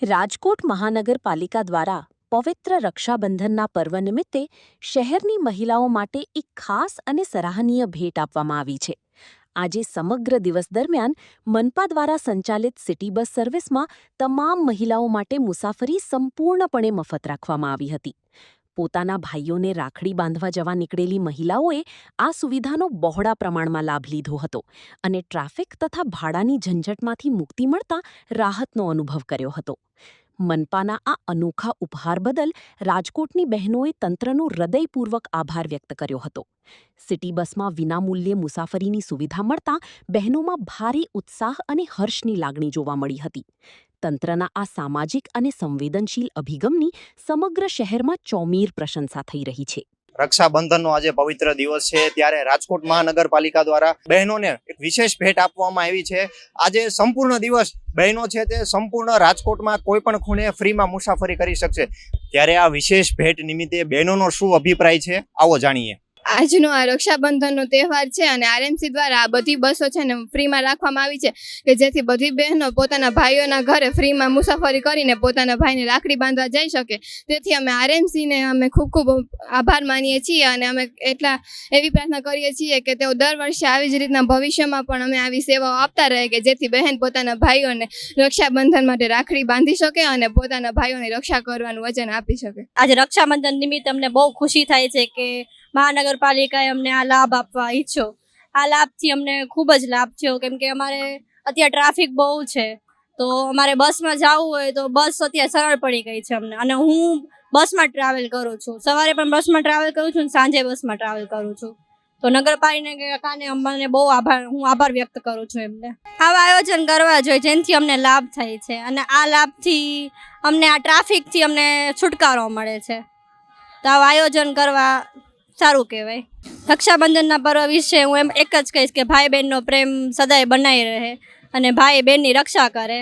રાજકોટ મહાનગરપાલિકા દ્વારા પવિત્ર રક્ષાબંધનના પર્વ નિમિત્તે શહેરની મહિલાઓ માટે એક ખાસ અને સરાહનીય ભેટ આપવામાં આવી છે. આજે સમગ્ર દિવસ દરમિયાન મનપા દ્વારા સંચાલિત સિટી બસ સર્વિસમાં તમામ મહિલાઓ માટે મુસાફરી સંપૂર્ણપણે મફત રાખવામાં આવી હતી. પોતાના ભાઈઓને રાખડી બાંધવા જવા નીકળેલી મહિલાઓએ આ સુવિધાનો બહોળા પ્રમાણમાં લાભ લીધો હતો અને ટ્રાફિક તથા ભાડાની ઝંઝટમાંથી મુક્તિ મળતા રાહતનો અનુભવ કર્યો હતો. મનપાના આ અનોખા ઉપહાર બદલ રાજકોટની બહેનોએ તંત્રનો હૃદયપૂર્વક આભાર વ્યક્ત કર્યો હતો. સિટી બસમાં વિનામૂલ્યે મુસાફરીની સુવિધા મળતા બહેનોમાં ભારે ઉત્સાહ અને હર્ષની લાગણી જોવા મળી હતી. તંત્રના આ સામાજિક અને સંવેદનશીલ અભિગમની સમગ્ર શહેરમાં ચોમીર પ્રશંસા થઈ રહી છે. રક્ષાબંધનનો આજે પવિત્ર દિવસ છે ત્યારે રાજકોટ મહાનગરપાલિકા દ્વારા બહેનોને એક વિશેષ ભેટ આપવામાં આવી છે. આજે સંપૂર્ણ દિવસ બહેનો છે તે સંપૂર્ણ રાજકોટમાં કોઈ પણ ખૂણે ફ્રીમાં મુસાફરી કરી શકશે. ત્યારે આ વિશેષ ભેટ નિમિત્તે બહેનોનો શું અભિપ્રાય છે આવો જાણીએ. આજનો આ રક્ષાબંધનનો તહેવાર છે અને આરએમસી દ્વારા આ બધી બસો છે ને ફ્રીમાં રાખવામાં આવી છે કે જેથી બધી બહેનો પોતાના ભાઈઓના ઘરે ફ્રીમાં મુસાફરી કરીને પોતાના ભાઈને રાખડી બાંધવા જઈ શકે. તેથી અમે આરએમસીને અમે ખૂબ ખૂબ આભાર માનીએ છીએ અને અમે એવી પ્રાર્થના કરીએ છીએ કે તેઓ દર વર્ષે આવી જ રીતના ભવિષ્યમાં પણ અમે આવી સેવાઓ આપતા રહે કે જેથી બહેન પોતાના ભાઈઓને રક્ષાબંધન માટે રાખડી બાંધી શકે અને પોતાના ભાઈઓની રક્ષા કરવાનું વચન આપી શકે. આજે રક્ષાબંધન નિમિત્તે અમને બહુ ખુશી થાય છે કે મહાનગરપાલિકાએ અમને આ લાભ આપવા ઈચ્છો. આ લાભથી અમને ખૂબ જ લાભ થયો કેમ કે અમારે અત્યારે ટ્રાફિક બહુ છે તો અમારે બસમાં જવું હોય તો બસ અત્યારે સરળ પડી ગઈ છે અમને. અને હું બસમાં ટ્રાવેલ કરું છું, સવારે પણ બસમાં ટ્રાવેલ કરું છું અને સાંજે બસમાં ટ્રાવેલ કરું છું. તો નગરપાલિકાને અમને બહુ હું આભાર વ્યક્ત કરું છું એમને. આવા આયોજન કરવા જોઈએ જેનાથી અમને લાભ થાય છે અને આ લાભથી અમને આ ટ્રાફિકથી અમને છુટકારો મળે છે. તો આવા આયોજન કરવા સારું કહેવાય. રક્ષાબંધનના પર્વ વિશે હું એક જ કહીશ કે ભાઈ બહેનનો પ્રેમ સદાય બનાવી રહે અને ભાઈ બહેનની રક્ષા કરે.